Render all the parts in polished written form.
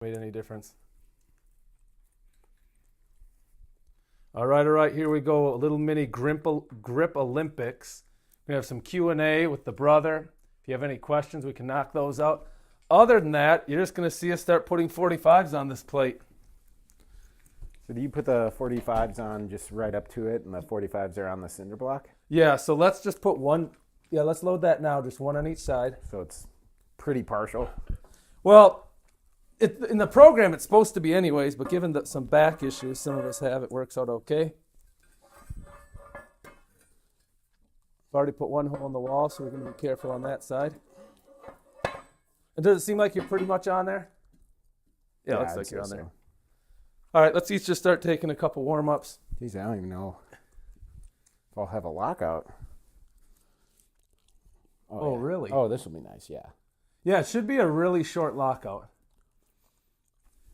Made any difference? All right, here we go. A little mini grip Olympics. We have some Q&A with the brother. If you have any questions, we can knock those out. Other than that, you're just going to see us start putting 45s on this plate. So do you put the 45s on just right up to it, and the 45s are on the cinder block? Yeah, so let's just put one. Yeah, let's load that now, just one on each side. So it's pretty partial. Well, in the program, it's supposed to be anyways, but given that some back issues some of us have, it works out okay. I've already put one hole in the wall, so we're going to be careful on that side. And does it seem like you're pretty much on there? Yeah, looks like you're on there. So. All right, let's each just start taking a couple warm-ups. Geez, I don't even know if I'll have a lockout. Oh, yeah. Really? Oh, this will be nice, yeah. Yeah, it should be a really short lockout.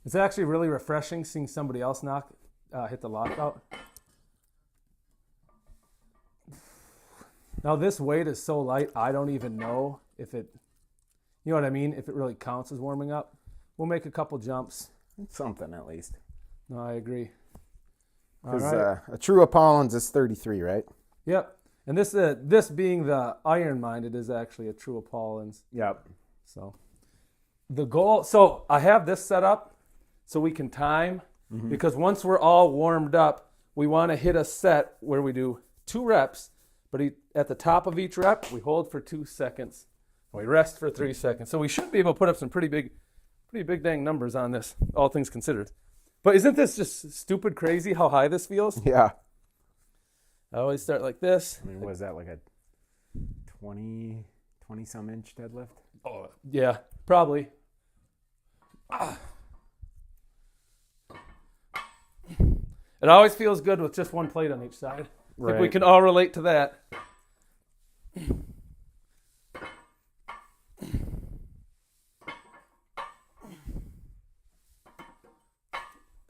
It's actually really refreshing seeing somebody else hit the lockout. Now this weight is so light, I don't even know if it, you know what I mean, if it really counts as warming up. We'll make a couple jumps. It's something at least. No, I agree. Because a true Apollons is 33, right? Yep. And this being the iron mind, it is actually a true Apollons. Yep. So the goal, so I have this set up so we can time, because once we're all warmed up, we want to hit a set where we do 2 reps, but at the top of each rep, we hold for 2 seconds, and we rest for 3 seconds. So we should be able to put up some pretty big dang numbers on this, all things considered. But isn't this just stupid crazy how high this feels? Yeah. I always start like this. I mean, was that like a 20-some inch deadlift? Oh, yeah, probably. It always feels good with just one plate on each side. I think we can all relate to that.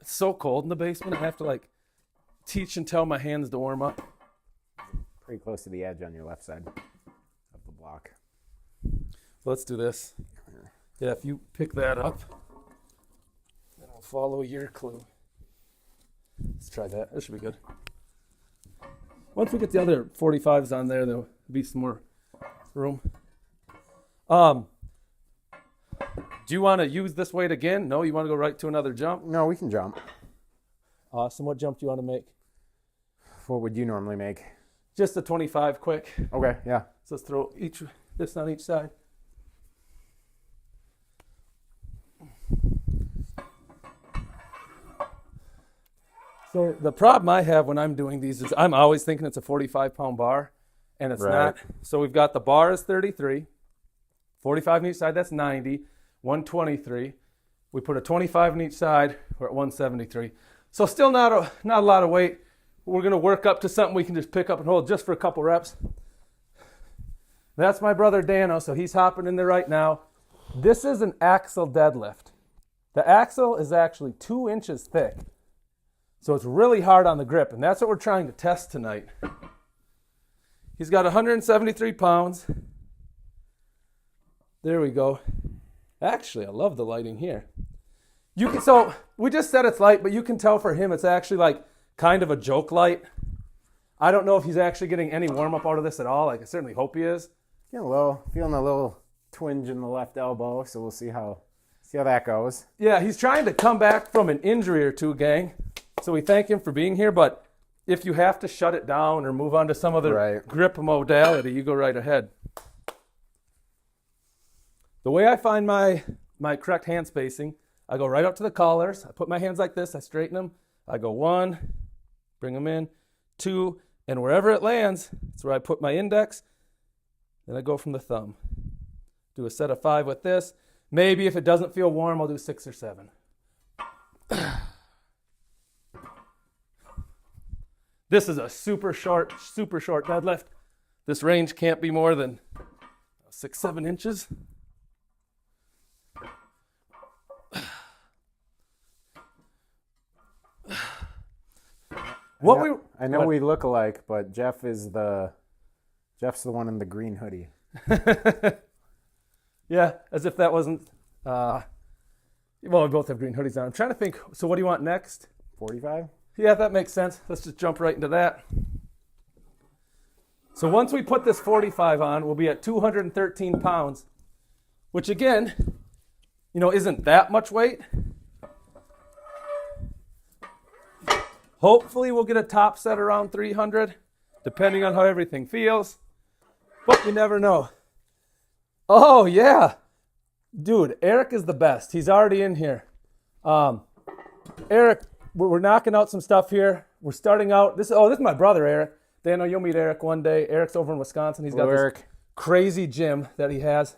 It's so cold in the basement. I have to teach and tell my hands to warm up. Pretty close to the edge on your left side of the block. Let's do this. Yeah, if you pick that up, then I'll follow your clue. Let's try that. This should be good. Once we get the other 45s on there, there'll be some more room. Do you want to use this weight again? No, you want to go right to another jump? No, we can jump. Awesome. What jump do you want to make? What would you normally make? Just a 25 quick. Okay, yeah. So let's throw this on each side. So the problem I have when I'm doing these is I'm always thinking it's a 45-pound bar, and it's not. So we've got the bar is 33, 45 on each side, that's 90, 123. We put a 25 on each side, we're at 173. So still not a lot of weight. We're going to work up to something we can just pick up and hold just for a couple reps. That's my brother Danno, so he's hopping in there right now. This is an axle deadlift. The axle is actually 2 inches thick. So it's really hard on the grip, and that's what we're trying to test tonight. He's got 173 pounds. There we go. Actually, I love the lighting here. So we just said it's light, but you can tell for him it's actually kind of a joke light. I don't know if he's actually getting any warm-up out of this at all. I certainly hope he is. Feeling a little twinge in the left elbow, so we'll see how that goes. Yeah, he's trying to come back from an injury or two, gang. So we thank him for being here, but if you have to shut it down or move on to some other grip modality, you go right ahead. The way I find my correct hand spacing, I go right up to the collars. I put my hands like this. I straighten them. I go 1, bring them in, 2, and wherever it lands, that's where I put my index. Then I go from the thumb. Do a set of 5 with this. Maybe if it doesn't feel warm, I'll do 6 or 7. This is a super short deadlift. This range can't be more than 6-7 inches. I know we look alike, but Jeff's the one in the green hoodie. Yeah, as if that wasn't Well, we both have green hoodies on. I'm trying to think. So what do you want next? 45? Yeah, that makes sense. Let's just jump right into that. So once we put this 45 on, we'll be at 213 pounds, which again, isn't that much weight. Hopefully we'll get a top set around 300, depending on how everything feels. But you never know. Oh, yeah. Dude, Eric is the best. He's already in here. Eric, we're knocking out some stuff here. We're starting out. This is my brother, Eric. Danno, you'll meet Eric one day. Eric's over in Wisconsin. He's got this crazy gym that he has.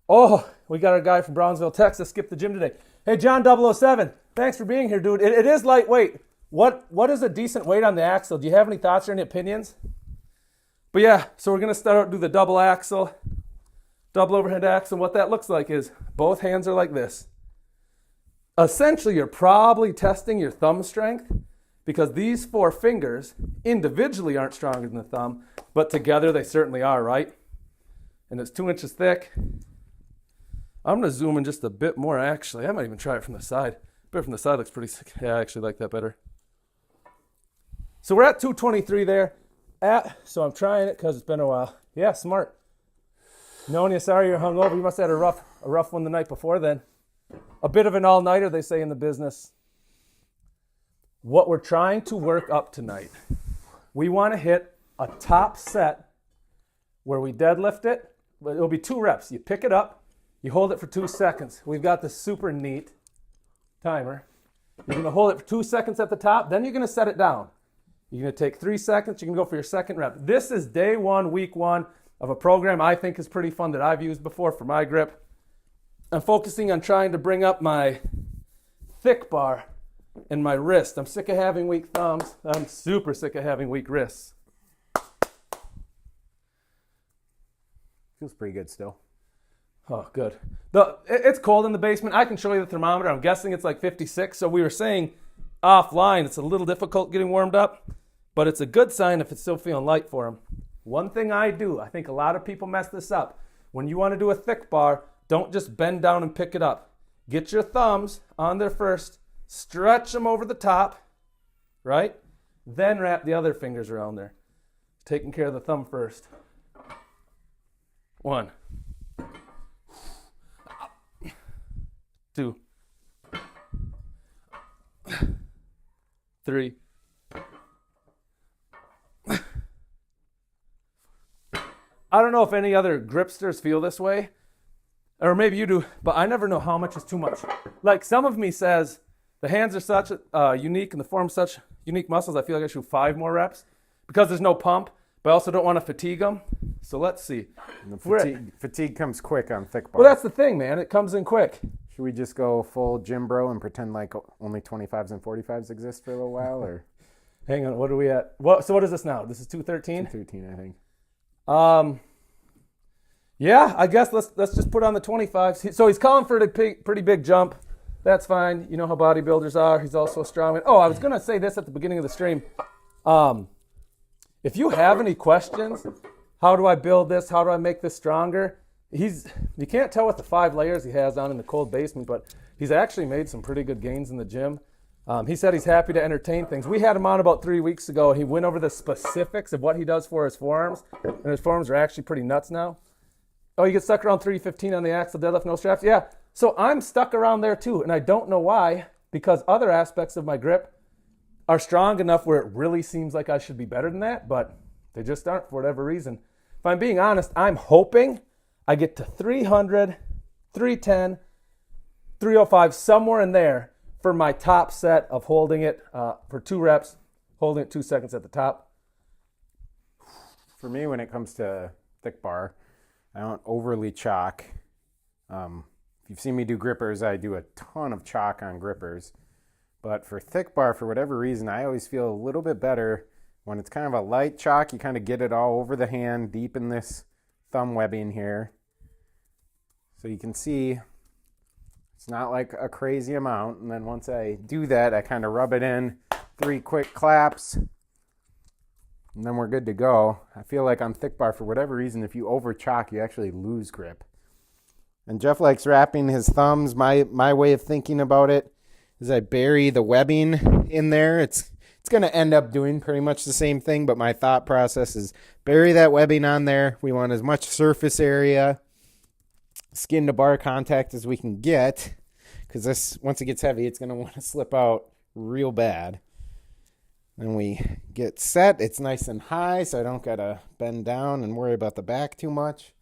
Oh, we got our guy from Brownsville, Texas, skipped the gym today. Hey, John 007, thanks for being here, dude. It is lightweight. What is a decent weight on the axle? Do you have any thoughts or any opinions? But yeah, so we're going to start out do the double axle, double overhead axle. What that looks like is both hands are like this. Essentially, you're probably testing your thumb strength because these 4 fingers individually aren't stronger than the thumb, but together they certainly are, right? And it's 2 inches thick. I'm going to zoom in just a bit more, actually. I might even try it from the side. But from the side looks pretty sick. Yeah, I actually like that better. So we're at 223 there. So I'm trying it because it's been a while. Yeah, smart. Nonia, sorry you're hungover. You must have had a rough one the night before then. A bit of an all-nighter, they say in the business. What we're trying to work up tonight, we want to hit a top set where we deadlift it. It'll be 2 reps. You pick it up, you hold it for 2 seconds. We've got this super neat timer. You're going to hold it for 2 seconds at the top, then you're going to set it down. You're going to take 3 seconds. You can go for your second rep. This is day 1, week 1 of a program I think is pretty fun that I've used before for my grip. I'm focusing on trying to bring up my thick bar and my wrist. I'm sick of having weak thumbs. I'm super sick of having weak wrists. Feels pretty good still. Oh, good. It's cold in the basement. I can show you the thermometer. I'm guessing it's like 56. So we were saying offline it's a little difficult getting warmed up, but it's a good sign if it's still feeling light for them. One thing I do, I think a lot of people mess this up. When you want to do a thick bar, don't just bend down and pick it up. Get your thumbs on there first, stretch them over the top, right? Then wrap the other fingers around there. Taking care of the thumb first. 1, 2, 3. I don't know if any other gripsters feel this way, or maybe you do, but I never know how much is too much. Like some of me says, the hands are such unique and the form's such unique muscles, I feel like I should do 5 more reps because there's no pump, but I also don't want to fatigue them. So let's see. Fatigue comes quick on thick bar. Well, that's the thing, man. It comes in quick. Should we just go full gym bro and pretend like only 25s and 45s exist for a little while? Or hang on, what are we at? So what is this now? This is 213? 213, I think. Yeah, I guess let's just put on the 25s. So he's calling for a pretty big jump. That's fine. You know how bodybuilders are. He's also a strongman. Oh, I was going to say this at the beginning of the stream. If you have any questions, how do I build this? How do I make this stronger? You can't tell with the 5 layers he has on in the cold basement, but he's actually made some pretty good gains in the gym. He said he's happy to entertain things. We had him on about 3 weeks ago, and he went over the specifics of what he does for his forearms, and his forearms are actually pretty nuts now. Oh, you get stuck around 315 on the axle deadlift, no straps? Yeah. So I'm stuck around there too, and I don't know why, because other aspects of my grip are strong enough where it really seems like I should be better than that, but they just aren't for whatever reason. If I'm being honest, I'm hoping I get to 300, 310, 305, somewhere in there for my top set of holding it for 2 reps, holding it 2 seconds at the top. For me, when it comes to thick bar, I don't overly chalk. If you've seen me do grippers, I do a ton of chalk on grippers. But for thick bar, for whatever reason, I always feel a little bit better when it's kind of a light chalk. You kind of get it all over the hand, deep in this thumb webbing here. So you can see it's not like a crazy amount. And then once I do that, I kind of rub it in, 3 quick claps, and then we're good to go. I feel like on thick bar, for whatever reason, if you over chalk, you actually lose grip. And Jeff likes wrapping his thumbs. My way of thinking about it is I bury the webbing in there. It's going to end up doing pretty much the same thing, but my thought process is bury that webbing on there. We want as much surface area, skin to bar contact as we can get, because this, once it gets heavy, it's going to want to slip out real bad. Then we get set. It's nice and high, so I don't got to bend down and worry about the back too much.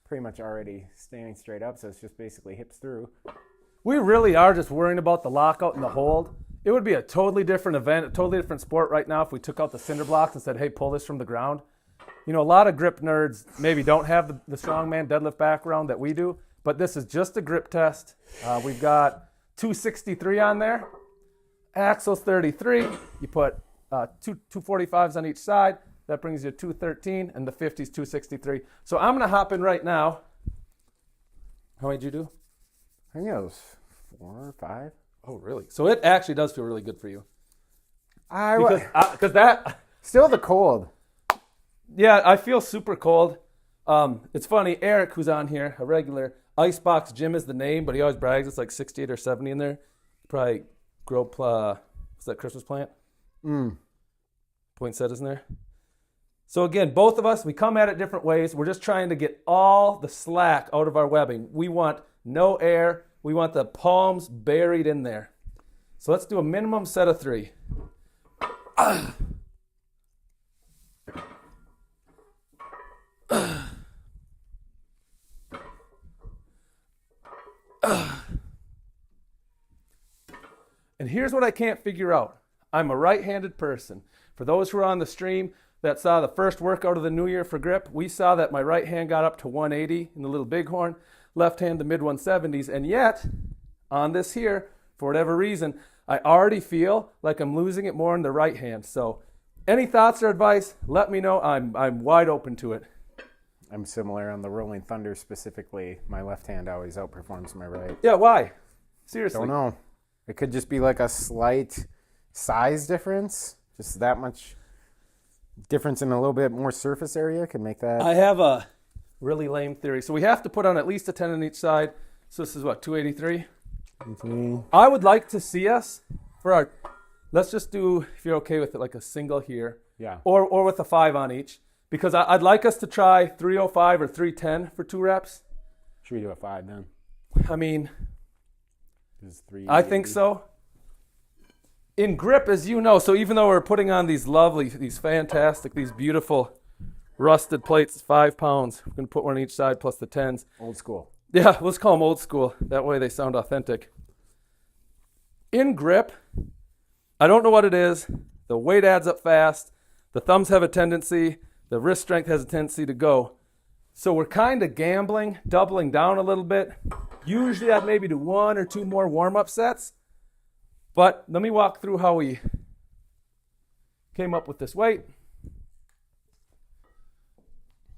Pretty much already standing straight up, so it's just basically hips through. We really are just worrying about the lockout and the hold. It would be a totally different event, a totally different sport right now if we took out the cinder blocks and said, hey, pull this from the ground. You know, a lot of grip nerds maybe don't have the strongman deadlift background that we do, but this is just a grip test. We've got 263 on there, axles 33. You put two 245s on each side. That brings you 213, and the 50's 263. So I'm going to hop in right now. How many did you do? I think it was 4 or 5. Oh, really? So it actually does feel really good for you. Because that... Still the cold. Yeah, I feel super cold. It's funny, Eric, who's on here, a regular, Icebox Gym is the name, but he always brags it's like 68 or 70 in there. Probably grow, what's that Christmas plant? Poinsettias in there. So again, both of us, we come at it different ways. We're just trying to get all the slack out of our webbing. We want no air. We want the palms buried in there. So let's do a minimum set of 3. And here's what I can't figure out. I'm a right-handed person. For those who are on the stream that saw the first workout of the new year for grip, we saw that my right hand got up to 180 in the little bighorn, left hand to mid 170s, and yet on this here, for whatever reason, I already feel like I'm losing it more in the right hand. So any thoughts or advice, let me know. I'm wide open to it. I'm similar on the Rolling Thunder specifically. My left hand always outperforms my right. Yeah, why? Seriously. Don't know. It could just be like a slight size difference. Just that much difference in a little bit more surface area could make that. I have a really lame theory. So we have to put on at least a 10 on each side. So this is what, 283? I would like to see us for our, let's just do, if you're okay with it, like a single here. Yeah. Or with a 5 on each. Because I'd like us to try 305 or 310 for 2 reps. Should we do a 5 then? I mean, Is 3 I think so. In grip, as you know, so even though we're putting on these lovely, these fantastic, these beautiful rusted plates, 5 pounds, we're going to put one on each side plus the 10s. Old school. Yeah, let's call them old school. That way they sound authentic. In grip, I don't know what it is. The weight adds up fast. The thumbs have a tendency. The wrist strength has a tendency to go. So we're kind of gambling, doubling down a little bit. Usually I'd maybe do 1 or 2 more warm-up sets. But let me walk through how we came up with this weight.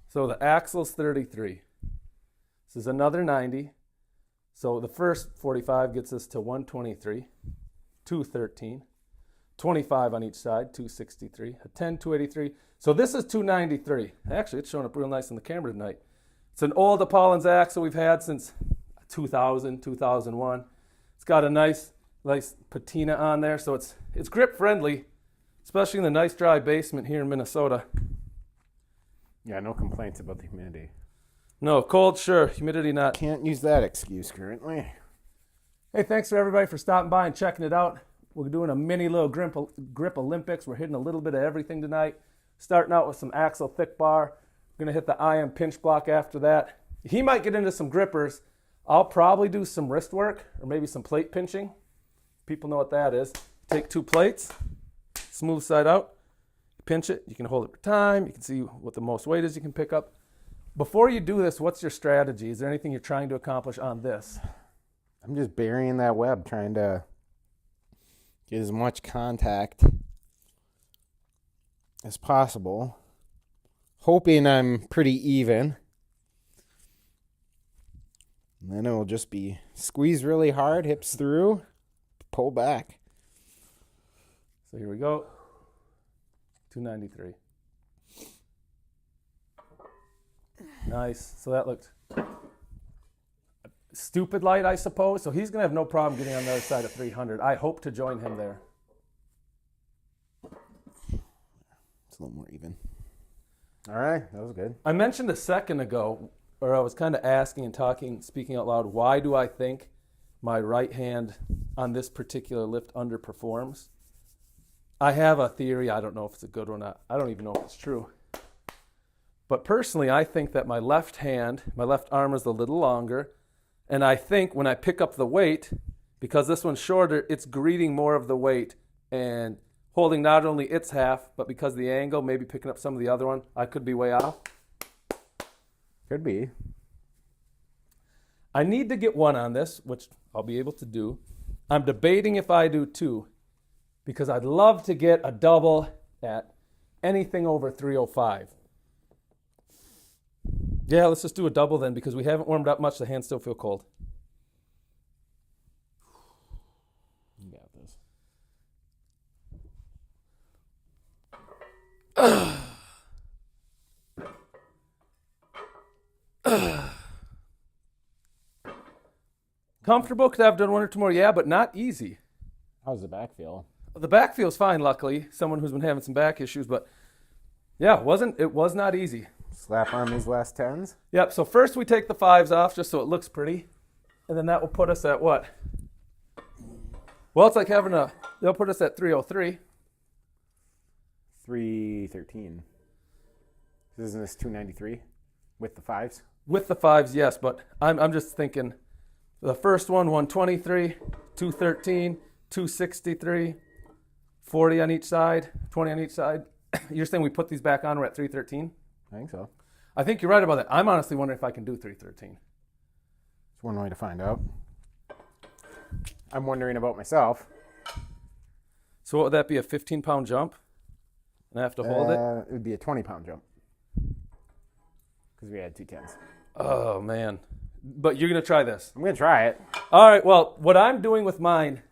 So the axle's 33. This is another 90. So the first 45 gets us to 123, 213, 25 on each side, 263, a 10, 283. So this is 293. Actually, it's showing up real nice on the camera tonight. It's an old Apollon's axle we've had since 2000, 2001. It's got a nice patina on there, so it's grip friendly, especially in the nice dry basement here in Minnesota. Yeah, no complaints about the humidity. No, cold, sure. Humidity, not. Can't use that excuse currently. Hey, thanks for everybody for stopping by and checking it out. We're doing a mini little grip Olympics. We're hitting a little bit of everything tonight. Starting out with some axle thick bar. We're going to hit the IM pinch block after that. He might get into some grippers. I'll probably do some wrist work or maybe some plate pinching. People know what that is. Take 2 plates, smooth side out, pinch it. You can hold it for time. You can see what the most weight is you can pick up. Before you do this, what's your strategy? Is there anything you're trying to accomplish on this? I'm just burying that web, trying to get as much contact as possible. Hoping I'm pretty even. And then it will just be squeeze really hard, hips through, pull back. So here we go. 293. Nice. So that looked stupid light, I suppose. So he's going to have no problem getting on the other side of 300. I hope to join him there. It's a little more even. All right, that was good. I mentioned a second ago, or I was kind of asking and talking, speaking out loud, why do I think my right hand on this particular lift underperforms? I have a theory. I don't know if it's a good one or not. I don't even know if it's true. But personally, I think that my left hand, my left arm is a little longer. And I think when I pick up the weight, because this one's shorter, it's greeting more of the weight and holding not only its half, but because of the angle, maybe picking up some of the other one. I could be way off. Could be. I need to get one on this, which I'll be able to do. I'm debating if I do two, because I'd love to get a double at anything over 305. Yeah, let's just do a double then, because we haven't warmed up much. The hands still feel cold. You got this. Comfortable? Could I have done one or two more? Yeah, but not easy. How's the back feel? The back feels fine, luckily. Someone who's been having some back issues, but yeah, it was not easy. Slap on these last 10s? Yep, so first we take the 5s off just so it looks pretty. And then that will put us at what? Well, it's like they'll put us at 303. 313. Isn't this 293 with the 5s? With the 5s, yes, but I'm just thinking the first one, 123, 213, 263, 40 on each side, 20 on each side. You're saying we put these back on, we're at 313? I think so. I think you're right about that. I'm honestly wondering if I can do 313. It's one way to find out. I'm wondering about myself. So what would that be, a 15-pound jump? And I have to hold it? It would be a 20-pound jump. Because we had 2 10s. Oh, man. But you're going to try this? I'm going to try it. All right, well, what I'm doing with mine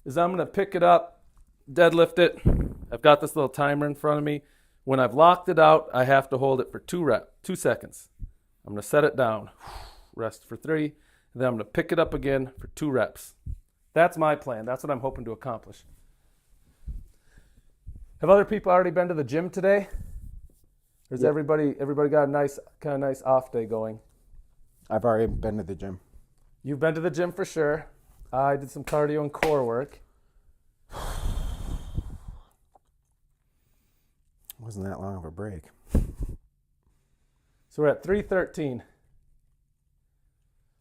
is I'm going to pick it up, deadlift it. I've got this little timer in front of me. When I've locked it out, I have to hold it for 2 seconds. I'm going to set it down, rest for 3, and then I'm going to pick it up again for 2 reps. That's my plan. That's what I'm hoping to accomplish. Have other people already been to the gym today? Or has everybody got a nice off day going? I've already been to the gym. You've been to the gym for sure. I did some cardio and core work. Wasn't that long of a break. So we're at 313.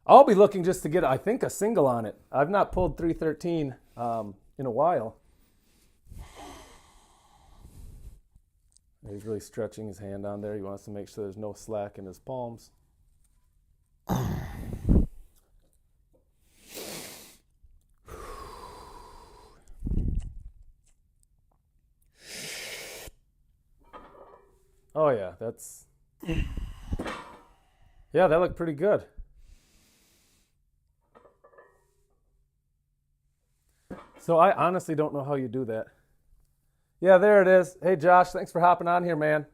I'll be looking just to get, I think, a single on it. I've not pulled 313 in a while. He's really stretching his hand on there. He wants to make sure there's no slack in his palms. Oh, yeah, yeah, that looked pretty good. So I honestly don't know how you do that. Yeah, there it is. Hey, Josh, thanks for hopping on here, man.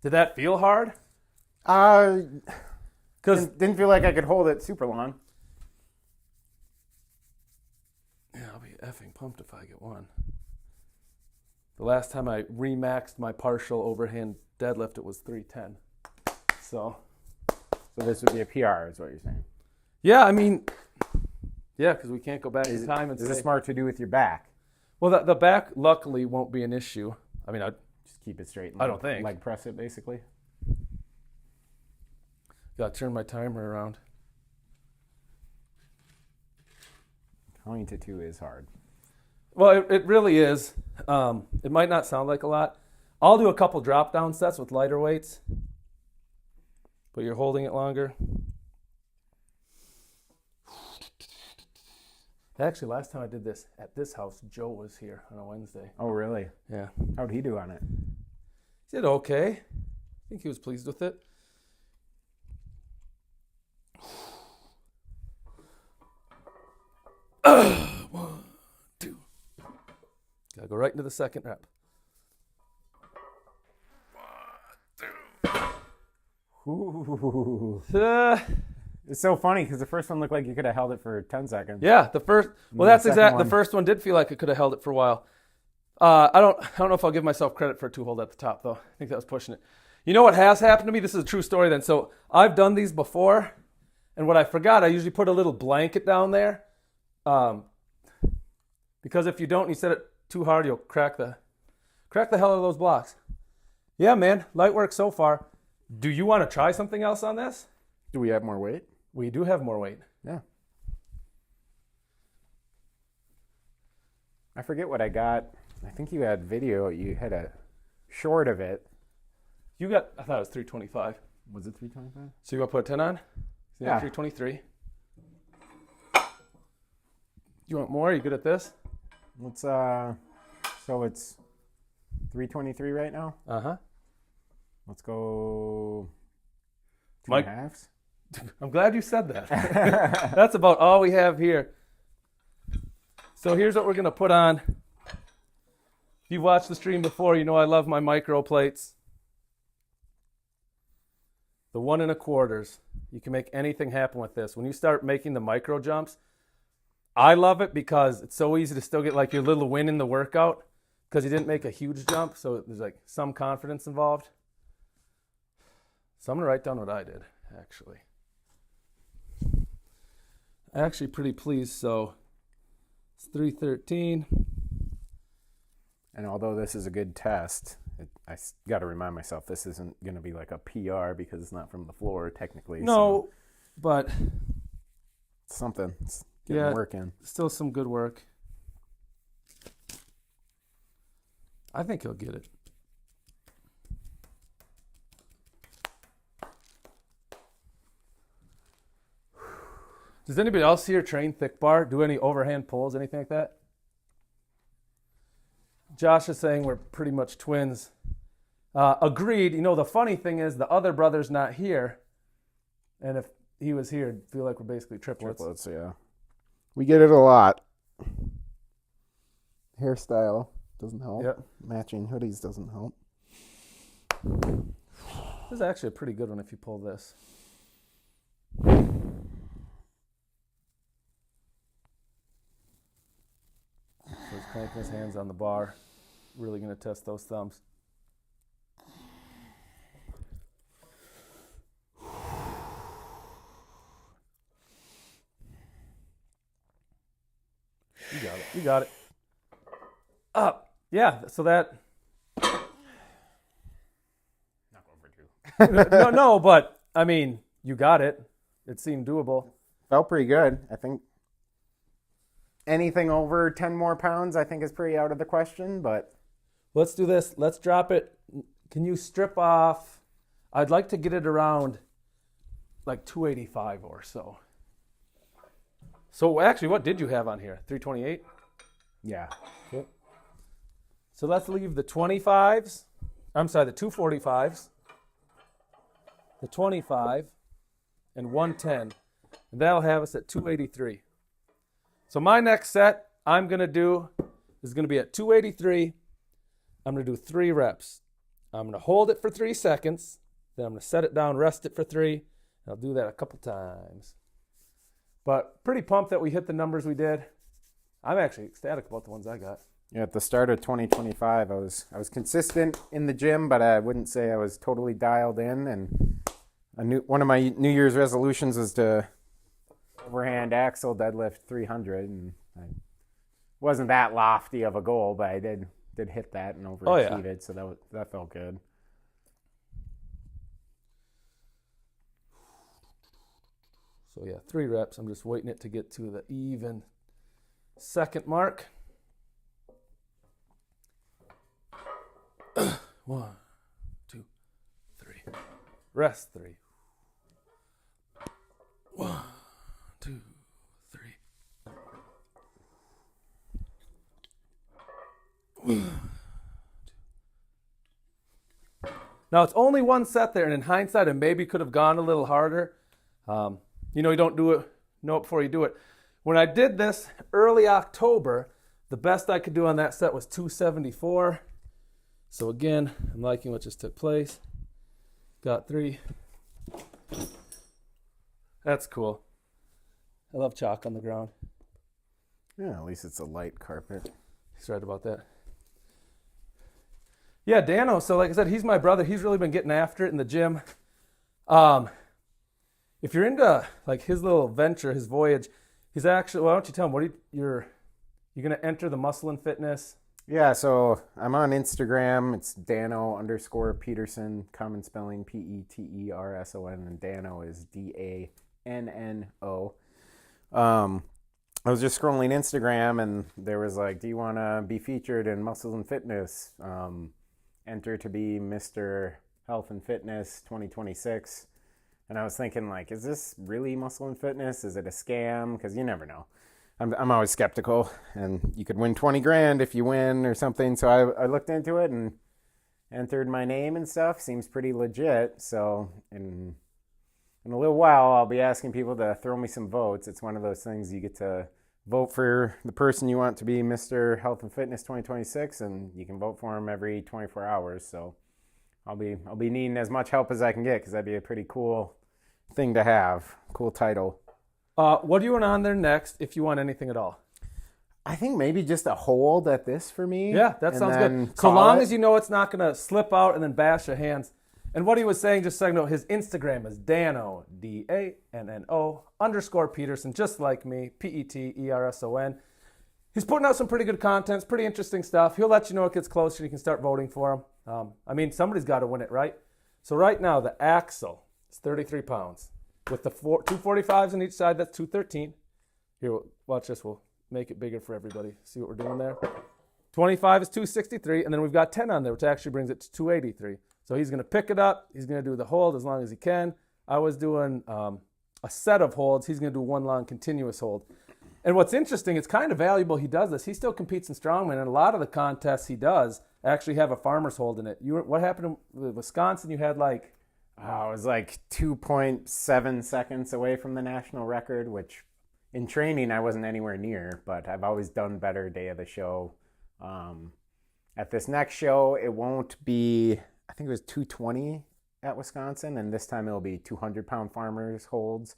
Did that feel hard? Didn't feel like I could hold it super long. Yeah, I'll be effing pumped if I get one. The last time I remaxed my partial overhand deadlift, it was 310. So this would be a PR, is what you're saying. Yeah, I mean, yeah, because we can't go back in time and Is say. it smart to do with your back? Well, the back luckily won't be an issue. I mean, Just keep it straight. I don't think. Leg press it, basically. Got to turn my timer around. Counting to 2 is hard. Well, it really is. It might not sound like a lot. I'll do a couple drop down sets with lighter weights, but you're holding it longer. Actually, last time I did this at this house, Joe was here on a Wednesday. Oh, really? Yeah. How'd he do on it? He did okay. I think he was pleased with it. One, 2. Gotta go right into the second rep. 1, 2. Ooh. It's so funny because the first one looked like you could have held it for 10 seconds. Yeah, the first. Well, that's exact. The first one did feel like it could have held it for a while. I don't know if I'll give myself credit for a 2-hold at the top though. I think that was pushing it. You know what has happened to me? This is a true story then. So I've done these before, and what I forgot, I usually put a little blanket down there, because if you don't, and you set it too hard, you'll crack the hell out of those blocks. Yeah, man, light work so far. Do you want to try something else on this? Do we have more weight? We do have more weight. Yeah. I forget what I got. I think you had video. You had a short of it. I thought it was 325. Was it 325? So you want to put a 10 on? Yeah. 323. You want more? Are you good at this? Let's, so it's 323 right now? Uh-huh. Let's go Mike, 2.5. I'm glad you said that. That's about all we have here. So here's what we're going to put on. If you've watched the stream before, you know I love my micro plates. The 1 1/4. You can make anything happen with this. When you start making the micro jumps, I love it because it's so easy to still get like your little win in the workout because you didn't make a huge jump, so there's like some confidence involved. So I'm going to write down what I did, actually. Actually pretty pleased, so it's 313. And although this is a good test, I got to remind myself this isn't going to be like a PR because it's not from the floor technically. No, but something. It's getting work in. Still some good work. I think he'll get it. Does anybody else here train thick bar? Do any overhand pulls, anything like that? Josh is saying we're pretty much twins. Agreed. You know, the funny thing is the other brother's not here. And if he was here, I'd feel like we're basically triplets. Triplets, yeah. We get it a lot. Hairstyle doesn't help. Yep. Matching hoodies doesn't help. This is actually a pretty good one if you pull this. So he's clanking his hands on the bar. Really going to test those thumbs. You got it. You got it. Up. Yeah, so that... Not going for 2. No, but, I mean, you got it. It seemed doable. Felt pretty good. I think anything over 10 more pounds I think is pretty out of the question, but... Let's do this. Let's drop it. Can you strip off? I'd like to get it around like 285 or so. So actually, what did you have on here? 328? Yeah. Okay. So let's leave the 25s. I'm sorry, the 245s, the 25, and 110. And that'll have us at 283. So my next set I'm going to do is going to be at 283. I'm going to do 3 reps. I'm going to hold it for 3 seconds. Then I'm going to set it down, rest it for 3. And I'll do that a couple times. But pretty pumped that we hit the numbers we did. I'm actually ecstatic about the ones I got. Yeah, at the start of 2025, I was consistent in the gym, but I wouldn't say I was totally dialed in. And one of my New Year's resolutions was to overhand axle deadlift 300, and I wasn't that lofty of a goal, but I did hit that and overachieved it, so that felt good. So yeah, 3 reps. I'm just waiting it to get to the even second mark. 1, 2, 3. Rest 3. 1, 2, 3. 1, 2. Now it's only one set there, and in hindsight, I maybe could have gone a little harder. You know, you don't know it before you do it. When I did this early October, the best I could do on that set was 274. So again, I'm liking what just took place. Got 3. That's cool. I love chalk on the ground. Yeah, at least it's a light carpet. He's right about that. Yeah, Danno. So like I said, he's my brother. He's really been getting after it in the gym. If you're into like his little venture, his voyage, he's actually. Why don't you tell him you're gonna enter the muscle and fitness? Yeah, so I'm on Instagram. It's Danno_Peterson, common spelling Peterson, and Danno is Danno. I was just scrolling Instagram, and there was like, do you want to be featured in Muscle and Fitness? Enter to be Mr. Health and Fitness 2026. And I was thinking, like, is this really Muscle and Fitness? Is it a scam? Because you never know. I'm always skeptical, and you could win 20 grand if you win or something. So I looked into it and entered my name and stuff. Seems pretty legit. So in a little while, I'll be asking people to throw me some votes. It's one of those things you get to vote for the person you want to be Mr. Health and Fitness 2026, and you can vote for him every 24 hours. So I'll be needing as much help as I can get, because that'd be a pretty cool thing to have. Cool title. What do you want on there next, if you want anything at all? I think maybe just a hold at this for me. Yeah, that sounds good. So long as you know it's not going to slip out and then bash your hands. And what he was saying, just so you know, his Instagram is Danno, Danno_Peterson, just like me, Peterson. He's putting out some pretty good content. It's pretty interesting stuff. He'll let you know it gets closer. You can start voting for him. Somebody's got to win it, right? So right now, the axle is 33 pounds. With the 245s on each side, that's 213. Here, watch this. We'll make it bigger for everybody. See what we're doing there? 25 is 263, and then we've got 10 on there, which actually brings it to 283. So he's going to pick it up. He's going to do the hold as long as he can. I was doing a set of holds. He's going to do one long continuous hold. And what's interesting, it's kind of valuable he does this. He still competes in Strongman, and a lot of the contests he does actually have a farmer's hold in it. What happened in Wisconsin? You had like... I was like 2.7 seconds away from the national record, which in training I wasn't anywhere near, but I've always done better day of the show. At this next show, it won't be, I think it was 220 at Wisconsin, and this time it'll be 200-pound farmers holds.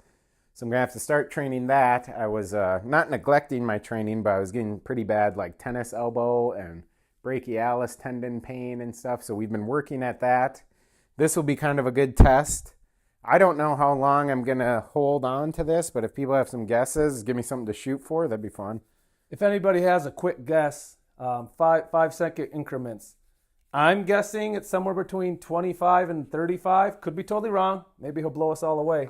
So I'm going to have to start training that. I was not neglecting my training, but I was getting pretty bad like tennis elbow and brachialis tendon pain and stuff, so we've been working at that. This will be kind of a good test. I don't know how long I'm going to hold on to this, but if people have some guesses, give me something to shoot for. That'd be fun. If anybody has a quick guess, 5-second increments. I'm guessing it's somewhere between 25 and 35. Could be totally wrong. Maybe he'll blow us all away.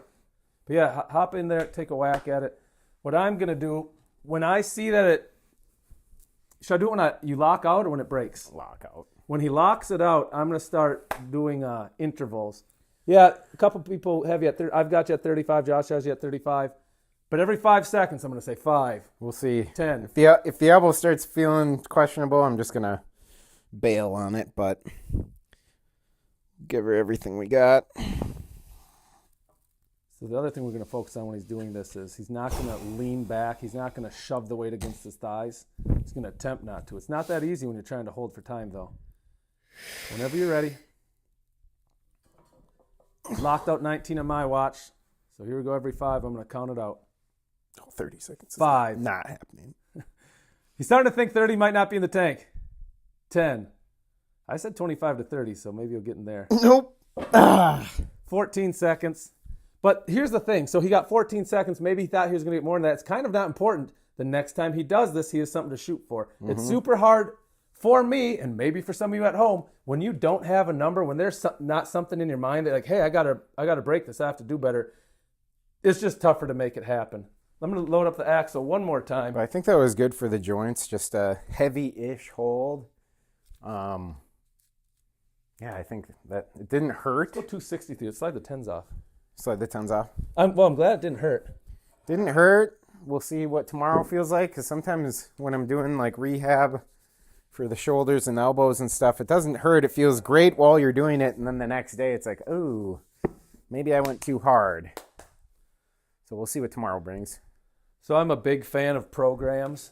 But yeah, hop in there, take a whack at it. What I'm going to do, when I see that it... Should I do it when you lock out or when it breaks? Lock out. When he locks it out, I'm going to start doing intervals. Yeah, a couple people have you at I've got you at 35. Josh has you at 35. But every 5 seconds, I'm going to say 5. We'll see. 10. If the elbow starts feeling questionable, I'm just going to bail on it, but give her everything we got. So the other thing we're going to focus on when he's doing this is he's not going to lean back. He's not going to shove the weight against his thighs. He's going to attempt not to. It's not that easy when you're trying to hold for time, though. Whenever you're ready. Locked out 19 on my watch. So here we go every 5. I'm going to count it out. 30 seconds. 5. Not happening. He's starting to think 30 might not be in the tank. 10. I said 25 to 30, so maybe you'll get in there. Nope. 14 seconds. But here's the thing. So he got 14 seconds. Maybe he thought he was going to get more than that. It's kind of not important. The next time he does this, he has something to shoot for. Mm-hmm. It's super hard for me, and maybe for some of you at home, when you don't have a number, when there's not something in your mind that like, hey, I gotta break this. I have to do better. It's just tougher to make it happen. I'm going to load up the axle one more time. I think that was good for the joints. Just a heavy-ish hold. Yeah, I think that it didn't hurt. Go 263. Let's slide the 10s off. Slide the 10s off. I'm glad it didn't hurt. Didn't hurt. We'll see what tomorrow feels like, because sometimes when I'm doing like rehab for the shoulders and elbows and stuff, it doesn't hurt. It feels great while you're doing it, and then the next day it's like, ooh, maybe I went too hard. So we'll see what tomorrow brings. So I'm a big fan of programs.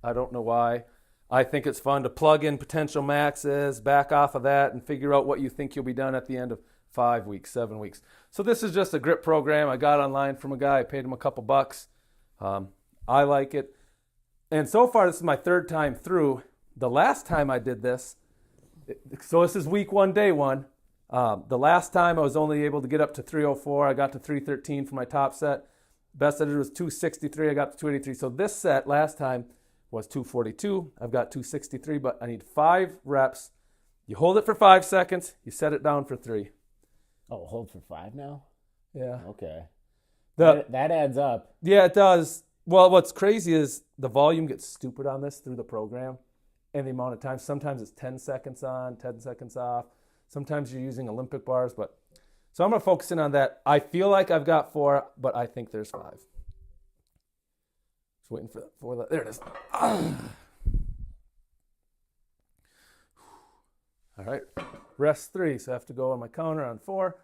I don't know why. I think it's fun to plug in potential maxes, back off of that, and figure out what you think you'll be done at the end of 5 weeks, 7 weeks. So this is just a grip program I got online from a guy. I paid him a couple bucks. I like it. And so far, this is my third time through. The last time I did this, so this is week 1, day 1. The last time I was only able to get up to 304. I got to 313 for my top set. Best I did was 263. I got to 283. So this set last time was 242. I've got 263, but I need 5 reps. You hold it for 5 seconds. You set it down for 3. Oh, hold for 5 now? Yeah. Okay. The, That adds up. yeah, it does. Well, what's crazy is the volume gets stupid on this through the program and the amount of time. Sometimes it's 10 seconds on, 10 seconds off. Sometimes you're using Olympic bars. So I'm going to focus in on that. I feel like I've got 4, but I think there's 5. Just waiting for that. There it is. All right. Rest 3. So I have to go on my counter on 4.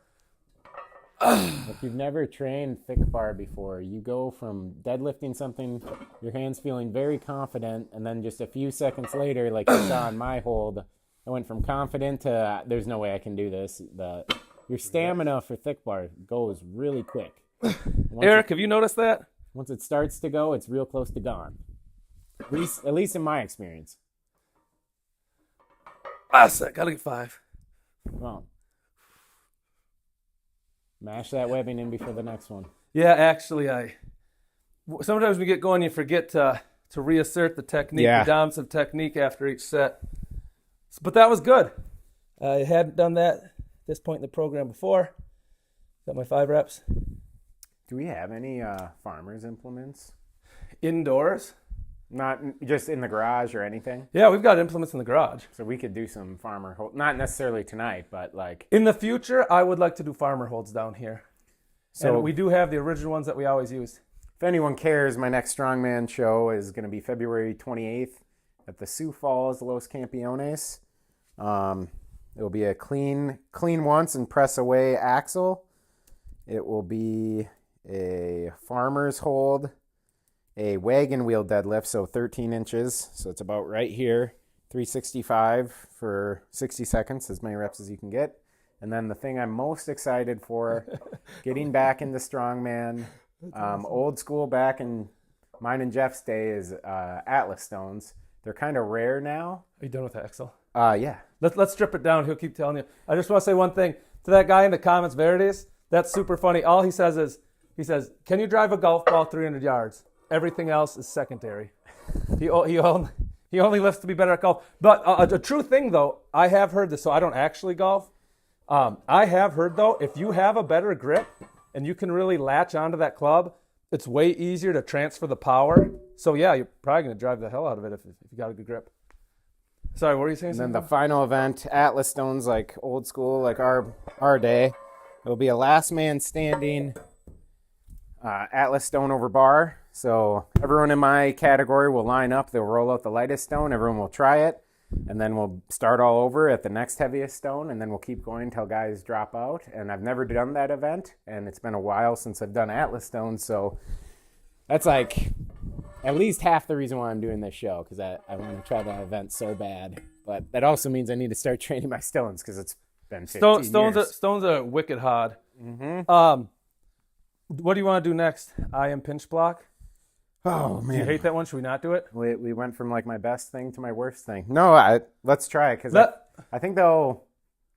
If you've never trained thick bar before, you go from deadlifting something, your hands feeling very confident, and then just a few seconds later, like you saw in my hold, I went from confident to there's no way I can do this. Your stamina for thick bar goes really quick. Eric, have you noticed that? Once it starts to go, it's real close to gone. At least in my experience. Gotta get 5. Well, mash that webbing in before the next one. Yeah, actually, sometimes when you get going, you forget to reassert the technique, the dominant technique after each set. But that was good. I hadn't done that at this point in the program before. Got my 5 reps. Do we have any farmer's implements? Indoors? Not just in the garage or anything? Yeah, we've got implements in the garage. So we could do some farmer hold, not necessarily tonight, but like... In the future, I would like to do farmer holds down here. So and we do have the original ones that we always use. If anyone cares, my next Strongman show is going to be February 28th at the Sioux Falls Los Campeones. It will be a clean once and press away axle. It will be a farmer's hold, a wagon wheel deadlift, so 13 inches. So it's about right here. 365 for 60 seconds, as many reps as you can get. And then the thing I'm most excited for, getting back into Strongman, old school back in mine and Jeff's day is Atlas stones. They're kind of rare now. Are you done with that, Axel? Yeah. Let's strip it down. He'll keep telling you. I just want to say one thing to that guy in the comments, Verdes. That's super funny. All he says is, can you drive a golf ball 300 yards? Everything else is secondary. He only lifts to be better at golf. But a true thing, though, I have heard this, so I don't actually golf. I have heard, though, if you have a better grip and you can really latch onto that club, it's way easier to transfer the power. So, yeah, you're probably going to drive the hell out of it if you got a good grip. Sorry, what were you saying? And then the final event, Atlas stones, like old school, like our day. It'll be a last man standing Atlas stone over bar. So everyone in my category will line up. They'll roll out the lightest stone. Everyone will try it. And then we'll start all over at the next heaviest stone. And then we'll keep going until guys drop out. And I've never done that event. And it's been a while since I've done Atlas stones. So that's like at least half the reason why I'm doing this show. Because I want to try that event so bad. But that also means I need to start training my stones because it's been 15 years. Stones are wicked hard. Mm-hmm. What do you want to do next? IM pinch block? Oh, man. Do you hate that one? Should we not do it? We went from like my best thing to my worst thing. No, let's try it because I think though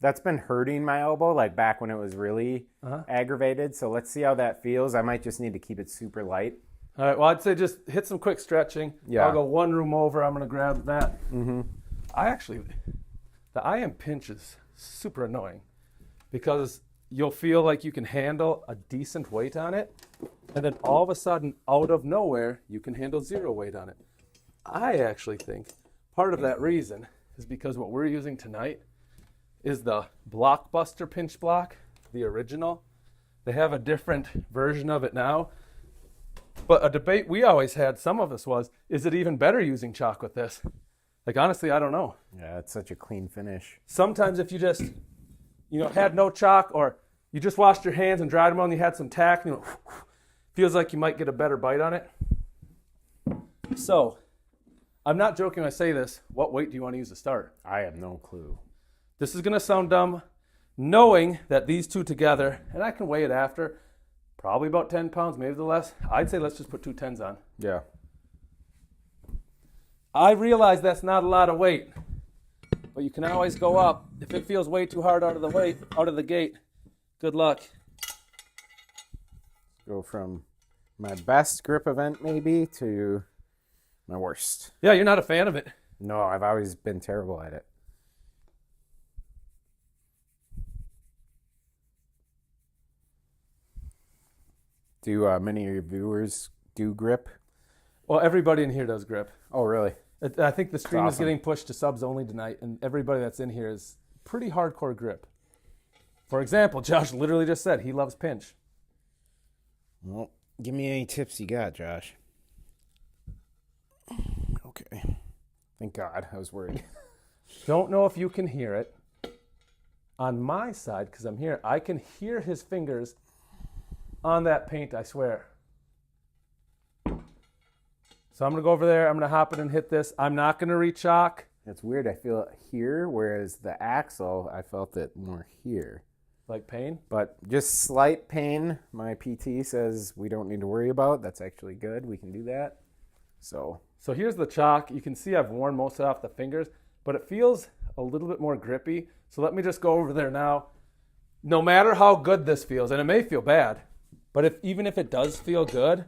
that's been hurting my elbow like back when it was really aggravated. So let's see how that feels. I might just need to keep it super light. All right. Well, I'd say just hit some quick stretching. Yeah. I'll go one room over. I'm going to grab that. Mm-hmm. The IM pinch is super annoying because you'll feel like you can handle a decent weight on it. And then all of a sudden, out of nowhere, you can handle 0 weight on it. I actually think part of that reason is because what we're using tonight is the Blockbuster pinch block, the original. They have a different version of it now. But a debate we always had, some of us was, is it even better using chalk with this? Like, honestly, I don't know. Yeah, it's such a clean finish. Sometimes if you just, had no chalk or you just washed your hands and dried them on and you had some tack, feels like you might get a better bite on it. So, I'm not joking when I say this. What weight do you want to use to start? I have no clue. This is going to sound dumb. knowing that these two together, and I can weigh it after, probably about 10 pounds, maybe the less. I'd say let's just put 2 10s on. Yeah. I realize that's not a lot of weight, but you can always go up. If it feels way too hard out of the gate, good luck. Go from my best grip event maybe to my worst. Yeah, you're not a fan of it. No, I've always been terrible at it. Do many of your viewers do grip? Well, everybody in here does grip. Oh, really? I think the stream is awesome. getting pushed to subs only tonight, and everybody that's in here is pretty hardcore grip. For example, Josh literally just said he loves pinch. Well, give me any tips you got, Josh. Okay. Thank God. I was worried. Don't know if you can hear it. On my side, because I'm here, I can hear his fingers on that paint, I swear. So I'm going to go over there. I'm going to hop in and hit this. I'm not going to re-chalk. It's weird. I feel it here, whereas the axle, I felt it more here. Like pain? But just slight pain, my PT says we don't need to worry about. That's actually good. We can do that. So here's the chalk. You can see I've worn most of it off the fingers, but it feels a little bit more grippy. So let me just go over there now. No matter how good this feels, and it may feel bad, but even if it does feel good,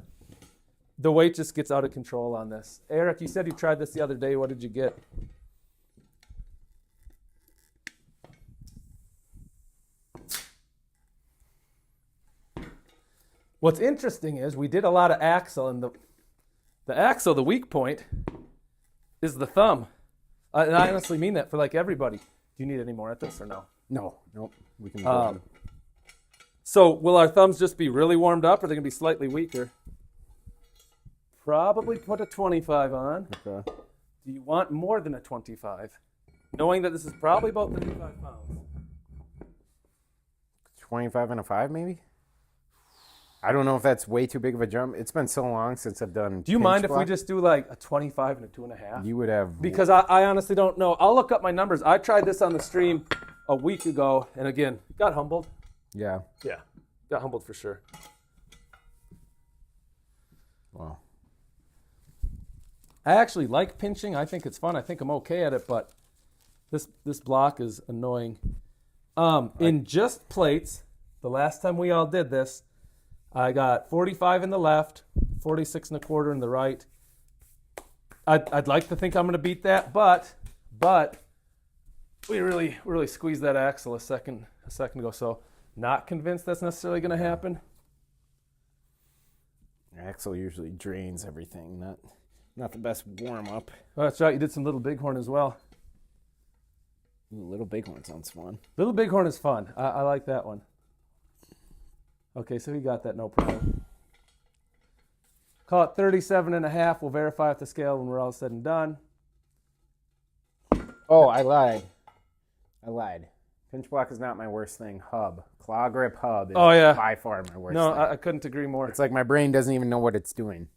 the weight just gets out of control on this. Eric, you said you tried this the other day. What did you get? What's interesting is we did a lot of axle, and the axle, the weak point, is the thumb. And I honestly mean that for like everybody. Do you need any more at this or no? no, nope. We can go on. So will our thumbs just be really warmed up, or are they going to be slightly weaker? Probably put a 25 on. Okay. Do you want more than a 25? Knowing that this is probably about 35 pounds. 25 and a 5 maybe? I don't know if that's way too big of a jump. It's been so long since I've done. Do you mind if we just do like a 25 and a 2.5? You would have. Because I honestly don't know. I'll look up my numbers. I tried this on the stream a week ago, and again, got humbled. Yeah. Yeah, got humbled for sure. Well. I actually like pinching. I think it's fun. I think I'm okay at it, but this block is annoying. In just plates, the last time we all did this, I got 45 in the left, 46 and a quarter in the right. I'd like to think I'm going to beat that, but we really squeezed that axle a second ago. So not convinced that's necessarily going to happen. Axle usually drains everything. Not the best warm up. Oh, that's right. You did some Little Bighorn as well. Ooh, Little Bighorn sounds fun. Little Bighorn is fun. I like that one. Okay, so we got that, no problem. Call it 37 and a half. We'll verify with the scale when we're all said and done. Oh, I lied. Pinch block is not my worst thing. Hub. Claw grip hub is by far my worst thing. I couldn't agree more. It's like my brain doesn't even know what it's doing.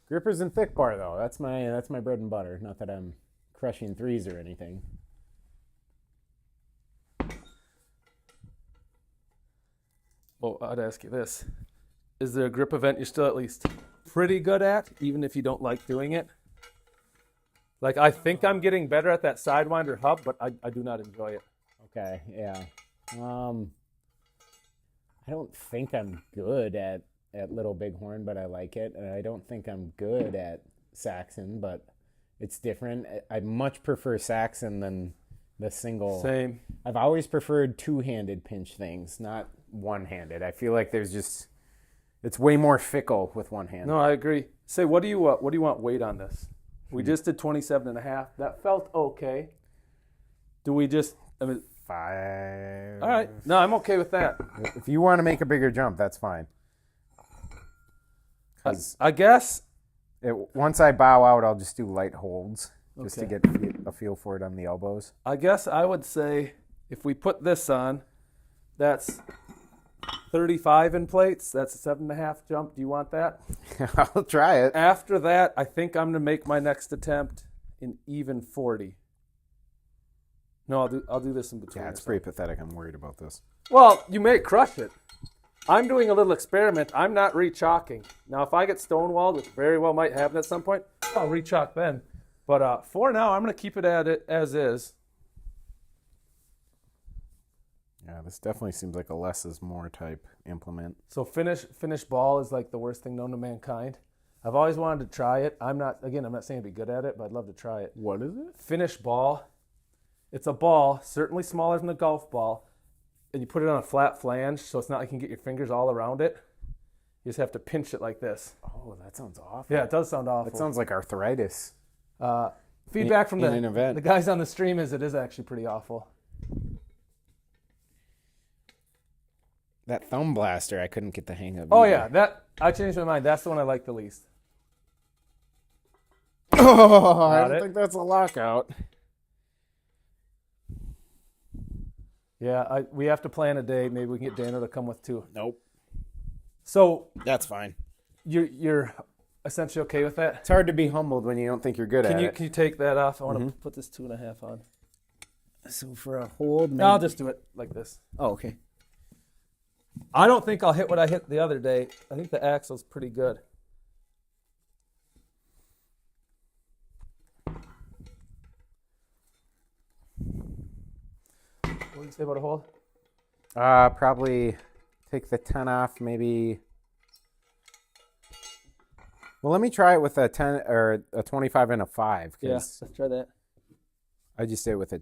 Grippers and thick bar though. That's my bread and butter. Not that I'm crushing threes or anything. Well, I'd ask you this. Is there a grip event you're still at least pretty good at, even if you don't like doing it? Like, I think I'm getting better at that Sidewinder hub, but I do not enjoy it. Okay, yeah. I don't think I'm good at Little Bighorn, but I like it. And I don't think I'm good at Saxon, but it's different. I much prefer Saxon than the single. Same. I've always preferred two-handed pinch things, not one-handed. I feel like it's way more fickle with one hand. No, I agree. Say, what do you want weight on this? We just did 27 and a half. That felt okay. Do we just... 5. All right. No, I'm okay with that. If you want to make a bigger jump, that's fine. I guess... Once I bow out, I'll just do light holds just to Okay. get a feel for it on the elbows. I guess I would say if we put this on, that's 35 in plates. That's a 7.5 jump. Do you want that? I'll try it. After that, I think I'm going to make my next attempt in even 40. No, I'll do this in between. Yeah, it's pretty pathetic. I'm worried about this. Well, you may crush it. I'm doing a little experiment. I'm not re-chalking. Now, if I get stonewalled, which very well might happen at some point, I'll re-chalk then. But for now, I'm going to keep it at it as is. Yeah, this definitely seems like a less is more type implement. So finish ball is like the worst thing known to mankind. I've always wanted to try it. I'm not saying I'd be good at it, but I'd love to try it. What is it? Finish ball. It's a ball, certainly smaller than a golf ball, and you put it on a flat flange, so it's not like you can get your fingers all around it. You just have to pinch it like this. Oh, that sounds awful. Yeah, it does sound awful. That sounds like arthritis. Feedback from in an event. the guys on the stream is it is actually pretty awful. That thumb blaster, I couldn't get the hang of. Oh either. yeah, I changed my mind. That's the one I like the least. Oh, I Got don't it. think that's a lockout. Yeah, we have to plan a day. Maybe we can get Danno to come with too. Nope. So That's fine. you're essentially okay with that? It's hard to be humbled when you don't think you're good at it. Can you take that off? I want to put this 2.5 on. So for a hold, No, I'll just do it like this. Oh, okay. I don't think I'll hit what I hit the other day. I think the axle's pretty good. What do you say about a hold? Probably take the 10 off, maybe. Well, let me try it with a 10 or a 25 and a 5. Yeah, let's try that. I just did it with a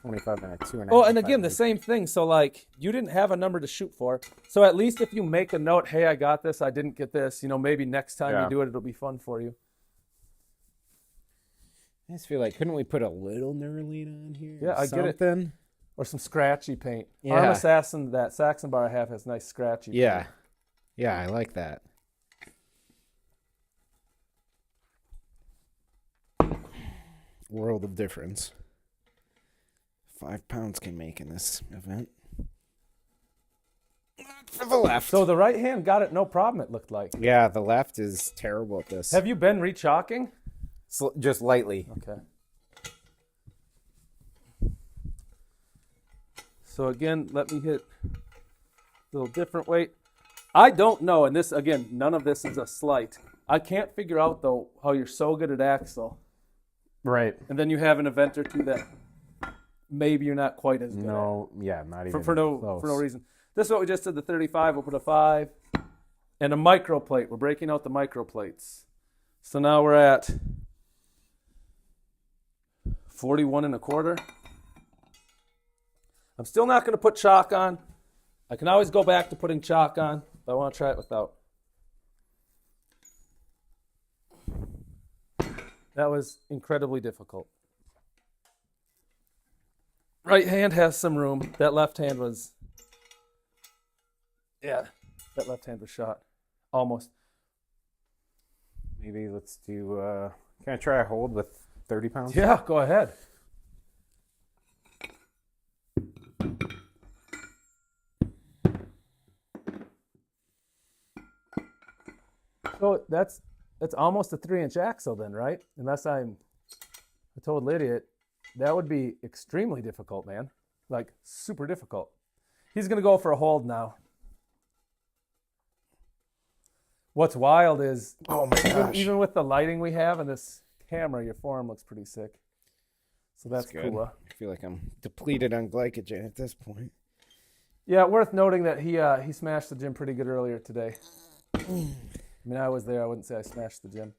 25 and a 2.5. Oh, and again, the same thing. So, like, you didn't have a number to shoot for. So at least if you make a note, hey, I got this, I didn't get this, maybe next time you do it, it'll be fun for you. I just feel like, couldn't we put a little Neuralene on here? Yeah, I get it. Something? Or some scratchy paint. Yeah. Arm Assassin, that Saxon bar I have has nice scratchy paint. Yeah. Yeah, I like that. World of difference. 5 pounds can make in this event. For the left. So the right hand got it no problem, it looked like. Yeah, the left is terrible at this. Have you been re-chalking? Just lightly. Okay. So again, let me hit a little different weight. I don't know, and this, again, none of this is a slight. I can't figure out, though, how you're so good at axle. Right. And then you have an event or two that maybe you're not quite as good No, yeah, not at. even For no reason. This is what we just did, the 35. We'll put a 5 and a micro plate. We're breaking out the micro plates. So now we're at 41 1/4. I'm still not going to put chalk on. I can always go back to putting chalk on, but I want to try it without. That was incredibly difficult. Right hand has some room. That left hand was, that left hand was shot. Almost. Maybe let's do, can I try a hold with 30 pounds? Yeah, go ahead. So that's almost a 3-inch axle then, right? Unless I'm a total idiot. That would be extremely difficult, man. Like, super difficult. He's going to go for a hold now. What's wild is, Oh my gosh. even with the lighting we have and this camera, your form looks pretty sick. So that's good. cool. I feel like I'm depleted on glycogen at this point. Yeah, worth noting that he smashed the gym pretty good earlier today. I mean, I was there. I wouldn't say I smashed the gym.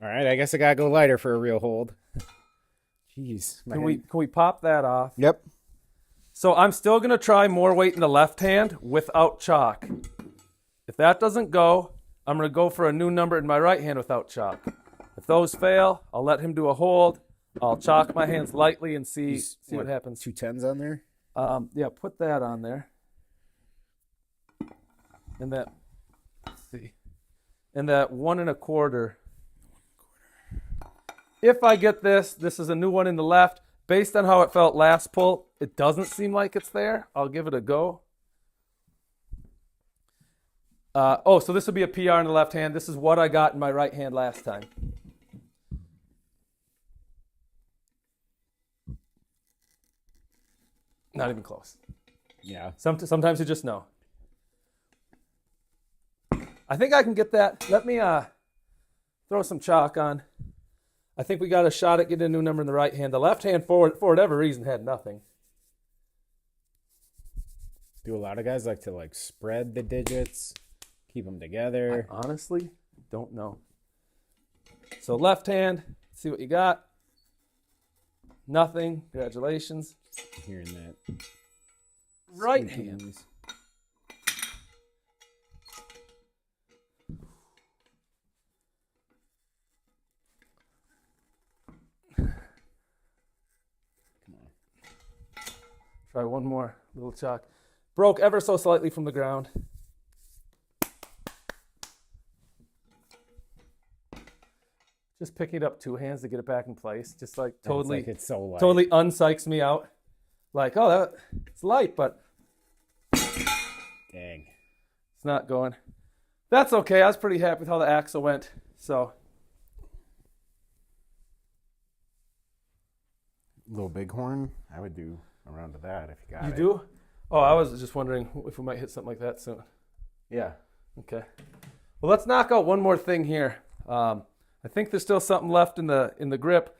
All right, I guess I gotta go lighter for a real hold. Jeez. Can we pop that off? Yep. So I'm still going to try more weight in the left hand without chalk. If that doesn't go, I'm going to go for a new number in my right hand without chalk. If those fail, I'll let him do a hold. I'll chalk my hands lightly and see what happens. 2 10s on there? Yeah, put that on there. And that, let's see. And that 1 1/4. If I get this is a new one in the left. Based on how it felt last pull, it doesn't seem like it's there. I'll give it a go. So this would be a PR in the left hand. This is what I got in my right hand last time. Not even close. Yeah. Sometimes you just know. I think I can get that. Let me throw some chalk on. I think we got a shot at getting a new number in the right hand. The left hand, for whatever reason, had nothing. Do a lot of guys like to like spread the digits, keep them together? I honestly don't know. So left hand, let's see what you got. Nothing. Congratulations. I'm hearing that. Right Squeaky hand. noise. Try one more little chalk. Broke ever so slightly from the ground. Just picking it up two hands to get it back in place. Just like totally, It's like it's so light. totally unpsychs me out. Like, oh, it's light, but Dang. it's not going. That's okay. I was pretty happy with how the axle went. So Little bighorn, I would do a round of that if you got you it. do? Oh, I was just wondering if we might hit something like that soon. Yeah. Okay. Well, let's knock out one more thing here. I think there's still something left in the grip.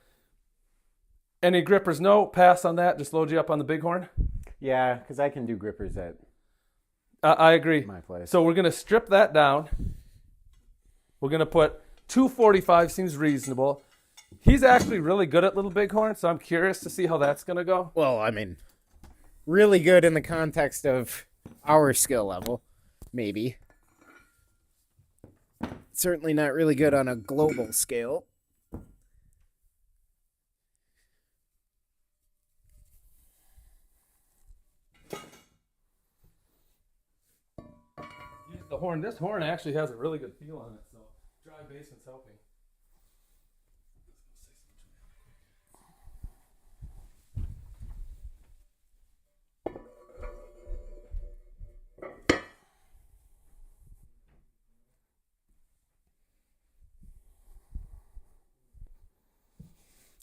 Any grippers? No. Pass on that. Just load you up on the bighorn. Yeah, because I can do grippers at I agree. my place. So we're gonna strip that down. We're gonna put 245. Seems reasonable. He's actually really good at little bighorn, so I'm curious to see how that's gonna go. Well, I mean, really good in the context of our skill level, maybe. Certainly not really good on a global scale. The horn. This horn actually has a really good feel on it. So dry basement's helping.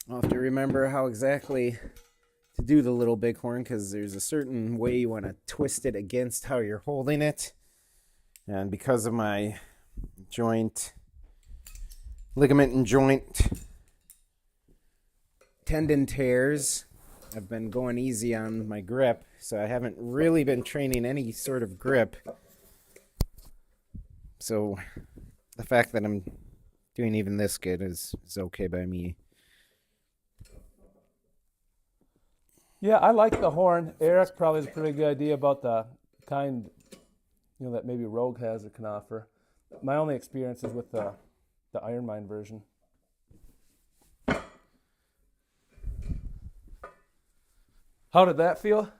I'll have to remember how exactly to do the little bighorn because there's a certain way you want to twist it against how you're holding it. And because of my ligament and joint Tendon tears, I've been going easy on my grip, so I haven't really been training any sort of grip. So the fact that I'm doing even this good is okay by me. Yeah, I like the horn. Eric probably has a pretty good idea about the kind, that maybe Rogue has or can offer. My only experience is with the Iron Mine version. How did that feel?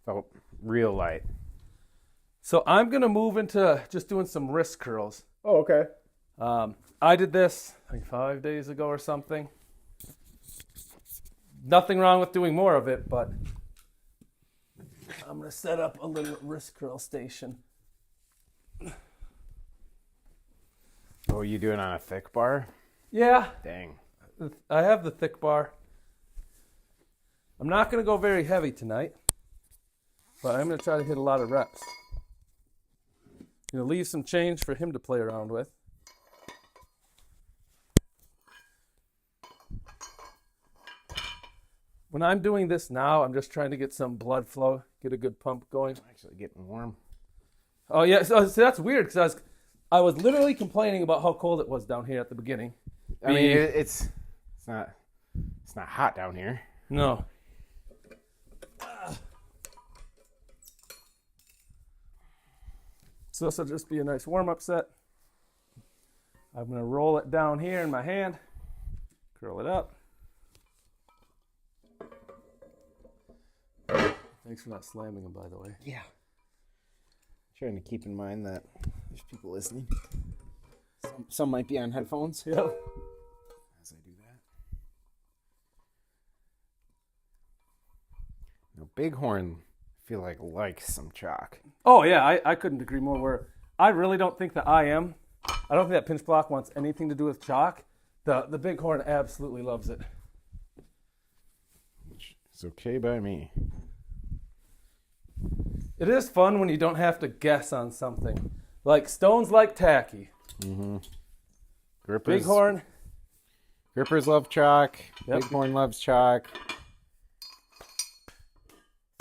felt real light. So I'm going to move into just doing some wrist curls. Oh, okay. I did this like 5 days ago or something. Nothing wrong with doing more of it, but I'm going to set up a little wrist curl station. Oh, you doing on a thick bar? Yeah, Dang. I have the thick bar. I'm not going to go very heavy tonight, but I'm going to try to hit a lot of reps. Leave some change for him to play around with. When I'm doing this now, I'm just trying to get some blood flow, get a good pump going. Actually getting warm. Oh yeah, so that's weird because I was literally complaining about how cold it was down here at the beginning. I mean, it's not hot down here. No. So this will just be a nice warm-up set. I'm going to roll it down here in my hand, curl it up. Thanks for not slamming them, by the way. Yeah. Trying to keep in mind that there's people listening. Some might be on headphones. Yep. As I do that. No, Bighorn, I feel like some chalk. Oh yeah, I couldn't agree more. Where I really don't think that I don't think that pinch block wants anything to do with chalk. The Bighorn absolutely loves it. Which is okay by me. It is fun when you don't have to guess on something. Like stones like tacky. Grippers, Bighorn. grippers love chalk. Yep. Bighorn loves chalk.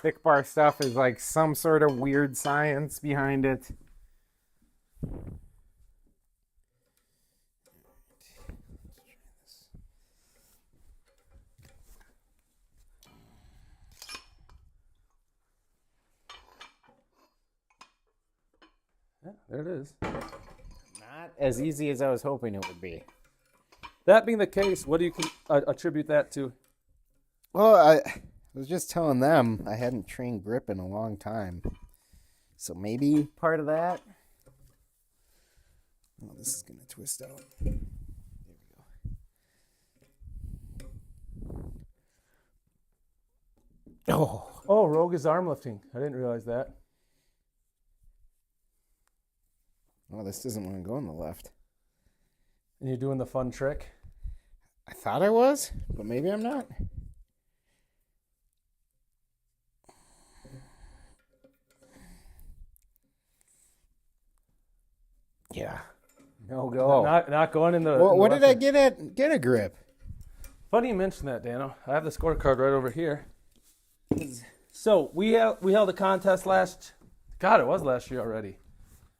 Thick bar stuff is like some sort of weird science behind it. Yeah, there it is. Not as easy as I was hoping it would be. That being the case, what do you attribute that to? Well, I was just telling them I hadn't trained grip in a long time. So maybe part of that. Oh, this is going to twist out. There we go. Oh, Rogue is arm lifting. I didn't realize that. Oh, this doesn't want to go on the left. And you're doing the fun trick. I thought I was, but maybe I'm not. Yeah. No go. Not going in the. Well, in the what did left I get a grip? Funny you mentioned that, Danno. I have the scorecard right over here. So we held a contest last. God, it was last year already.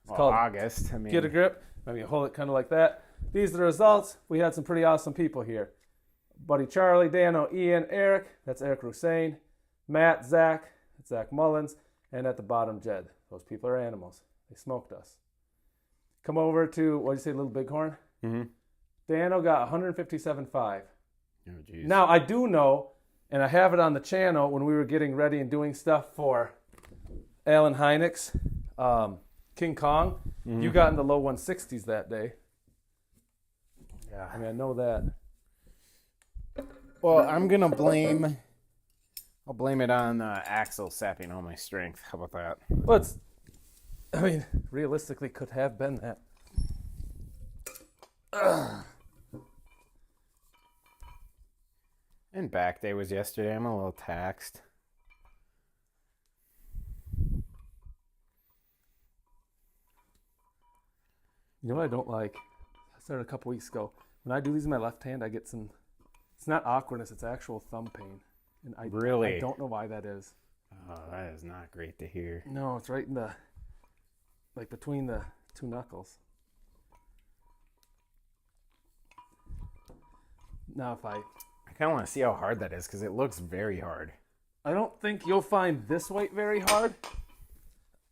It's called August. I mean, Get a Grip. Maybe hold it kind of like that. These are the results. We had some pretty awesome people here. Buddy Charlie, Danno, Ian, Eric. That's Eric Rusain. Matt, Zach. That's Zach Mullins. And at the bottom, Jed. Those people are animals. They smoked us. Come over to, what did you say, Little Bighorn? Mm-hmm. Danno got 157.5. Oh, geez. Now, I do know, and I have it on the channel when we were getting ready and doing stuff for Alan Hynek's King Kong. You got in the low 160s that day. Yeah. I mean, I know that. Well, I'm going to blame. I'll blame it on Axel sapping all my strength. How about that? But, I mean, realistically could have been that. And back day was yesterday. I'm a little taxed. You know what I don't like? I started a couple weeks ago. When I do these in my left hand, I get some, it's not awkwardness, it's actual thumb pain. And I Really? don't know why that is. Oh, that is not great to hear. No, it's right in the, like between the two knuckles. Now if I kind of want to see how hard that is because it looks very hard. I don't think you'll find this weight very hard.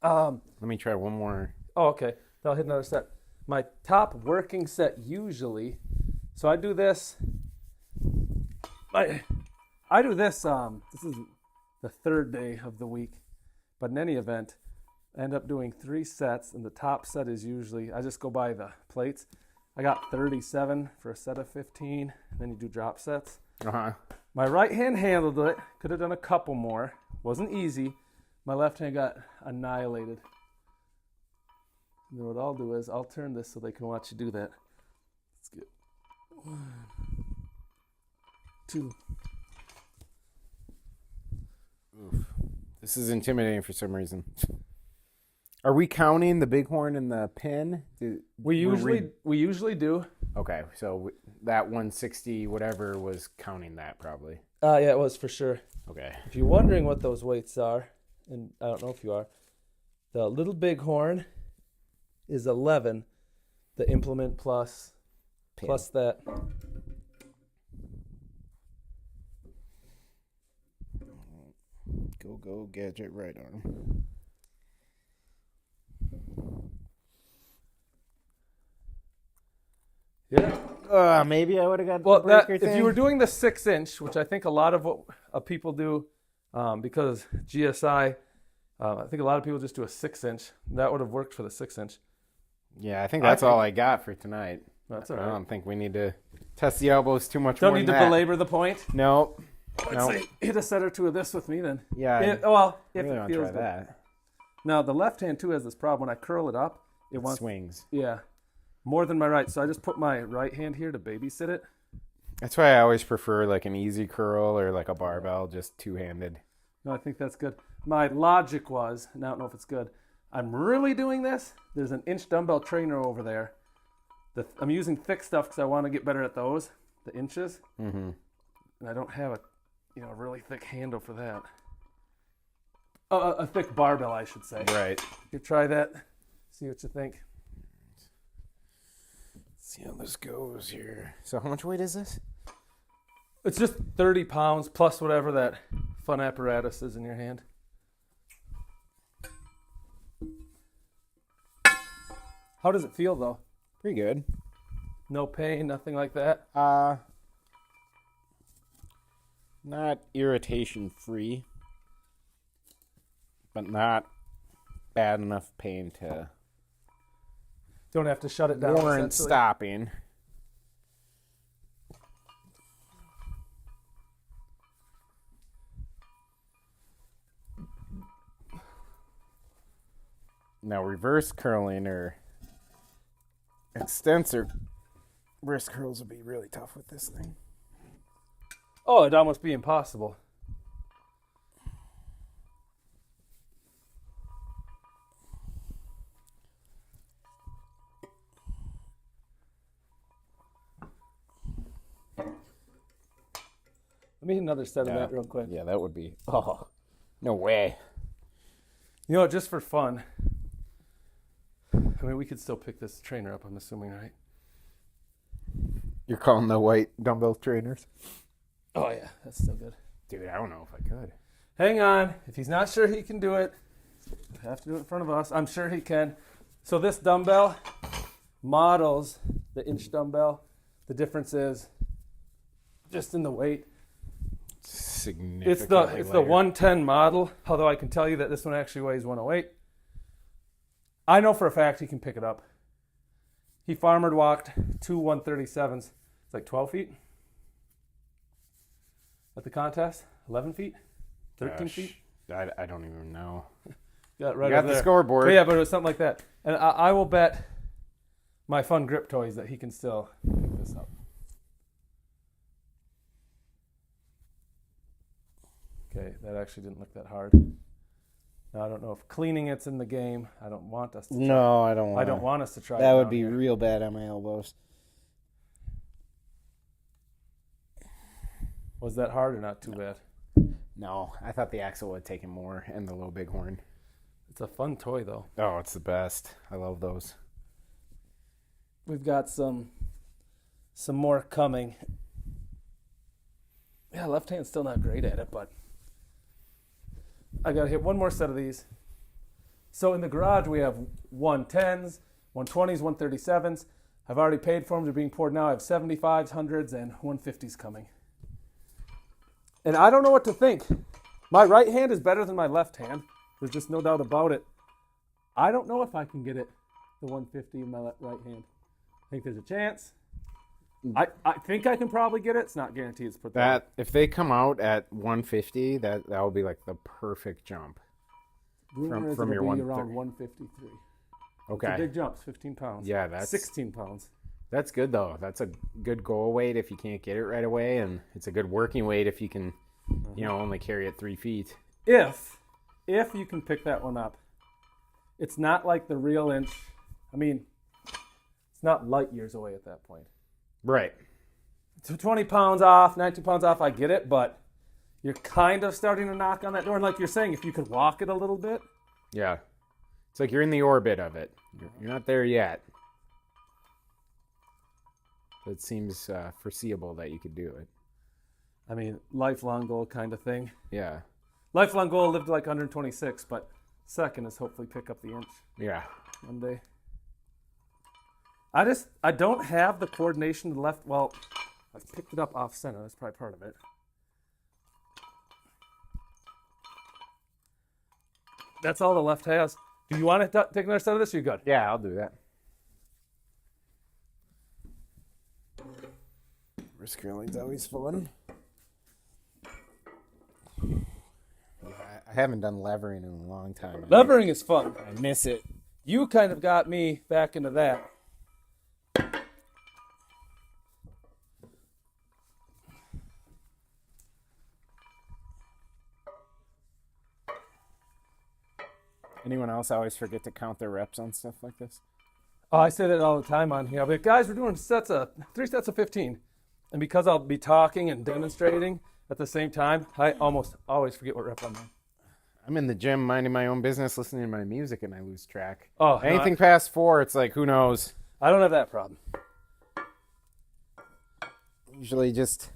Let me try one more. Oh, okay. Then I'll hit another set. My top working set usually, so I do this. I do this. This is the third day of the week, but in any event, I end up doing 3 sets, and the top set is usually, I just go by the plates. I got 37 for a set of 15, and then you do drop sets. Uh-huh. My right hand handled it. Could have done a couple more. Wasn't easy. My left hand got annihilated. And then what I'll do is I'll turn this so they can watch you do that. Let's get 1, 2. Oof. This is intimidating for some reason. Are we counting the bighorn and the pin? We usually do. Okay, so that 160 whatever was counting that probably. Yeah, it was for sure. Okay. If you're wondering what those weights are, and I don't know if you are, the Little Bighorn is 11. The implement plus that. Go gadget right arm. Yeah. Maybe I would have got Well, the breaker if thing. you were doing the 6-inch, which I think a lot of what people do, because GSI, I think a lot of people just do a 6-inch. That would have worked for the 6-inch. Yeah, I think that's all I got for tonight. That's all I right. don't think we need to test the elbows too much Don't more need than to that. belabor the point. Nope. Let's say hit a set or two of this with me then. Yeah, If I it really want to feels try good. that. Now the left hand too has this problem. When I curl it up, it wants Swings. yeah more than my right. So I just put my right hand here to babysit it. That's why I always prefer like an easy curl or like a barbell, just two-handed. No, I think that's good. My logic was, and I don't know if it's good, I'm really doing this. There's an inch dumbbell trainer over there. I'm using thick stuff because I want to get better at those, the inches. Mm-hmm. And I don't have a really thick handle for that. A thick barbell, I should say. Right. You try that. See what you think. See how this goes here. So how much weight is this? It's just 30 pounds plus whatever that fun apparatus is in your hand. How does it feel, though? Pretty good. No pain, nothing like that? Not irritation free, but not bad enough pain to Don't have to shut it down. warrant essentially. stopping. Now reverse curling or extensor wrist curls would be really tough with this thing. Oh, it'd almost be impossible. Let me hit another set of that real quick. Yeah, that would be. Oh, no way. You know, just for fun. I mean, we could still pick this trainer up, I'm assuming, right? You're calling the white dumbbell trainers? Oh, yeah, that's still good. Dude, I don't know if I could. Hang on. If he's not sure he can do it, he'll have to do it in front of us. I'm sure he can. So this dumbbell models the inch dumbbell. The difference is just in the weight. Significantly It's the 110 model, although I can tell you that this one actually weighs 108. I know for a fact he can pick it up. He farmered walked 2 137s. It's like 12 feet at the contest. 11 feet? 13 feet? I don't even know. Got it right You got over the there. scoreboard. But yeah, but it was something like that. And I will bet my fun grip toys that he can still pick this up. Okay, that actually didn't look that hard. Now, I don't know if cleaning it's in the game. I don't want us to try. No, I don't want. I don't want us to try. That it would down be here. real bad on my elbows. Was that hard or not too bad? No, I thought the axle would have taken more and the low bighorn. It's a fun toy, though. Oh, it's the best. I love those. We've got some more coming. Yeah, left hand's still not great at it, but I got to hit one more set of these. So in the garage, we have 110s, 120s, 137s. I've already paid for them. They're being poured now. I have 75s, 100s, and 150s coming. And I don't know what to think. My right hand is better than my left hand. There's just no doubt about it. I don't know if I can get it, the 150 in my right hand. I think there's a chance. I think I can probably get it. It's not guaranteed. It's put That if they come out at 150, that will be like the perfect jump. Rumor is from it'll your be around 130. 153. Okay. It's a big jump. It's 15 pounds. Yeah, that's 16 pounds. That's good though. That's a good goal weight if you can't get it right away, and it's a good working weight if you can, only carry it 3 feet. If you can pick that one up. It's not like the real inch. I mean, it's not light years away at that point. Right. So 20 pounds off, 19 pounds off, I get it, but you're kind of starting to knock on that door. And like you're saying, if you could walk it a little bit. Yeah. It's like you're in the orbit of it. You're not there yet. But it seems foreseeable that you could do it. I mean, lifelong goal kind of thing. Yeah. Lifelong goal, live to like 126, but second is hopefully pick up the inch Yeah. one day. I don't have the coordination to the left. Well, I picked it up off center. That's probably part of it. That's all the left has. Do you want to take another set of this? Or you good? Yeah, I'll do that. Wrist curling's always fun. I haven't done levering in a long time. Levering is fun. I miss it. You kind of got me back into that. Anyone else always forget to count their reps on stuff like this? Oh, I say that all the time on here. I'll be like, guys, we're doing 3 sets of 15. And because I'll be talking and demonstrating at the same time, I almost always forget what rep I'm on. I'm in the gym minding my own business, listening to my music, and I lose track. Oh, Anything past 4, it's like, who knows? I don't have that problem. Usually just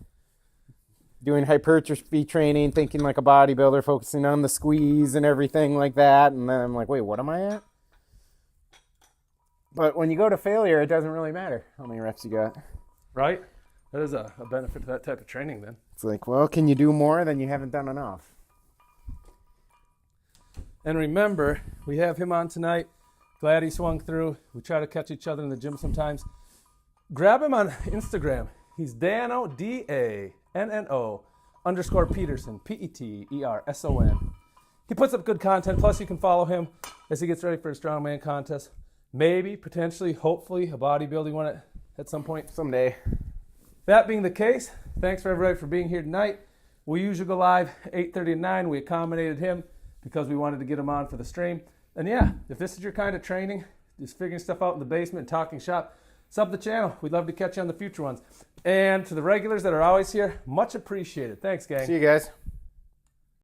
doing hypertrophy training, thinking like a bodybuilder, focusing on the squeeze and everything like that. And then I'm like, wait, what am I at? But when you go to failure, it doesn't really matter how many reps you got. Right? That is a benefit to that type of training then. It's like, well, can you do more? Then you haven't done enough. And remember, we have him on tonight. Glad he swung through. We try to catch each other in the gym sometimes. Grab him on Instagram. He's Danno, DANNO _Peterson, PETERSON. He puts up good content. Plus, you can follow him as he gets ready for a strongman contest. Maybe, potentially, hopefully, a bodybuilding one at some point. Someday. That being the case, thanks for everybody for being here tonight. We usually go live 8:30 to 9. We accommodated him because we wanted to get him on for the stream. And yeah, if this is your kind of training, just figuring stuff out in the basement and talking shop, sub the channel. We'd love to catch you on the future ones. And to the regulars that are always here, much appreciated. Thanks, gang. See you guys.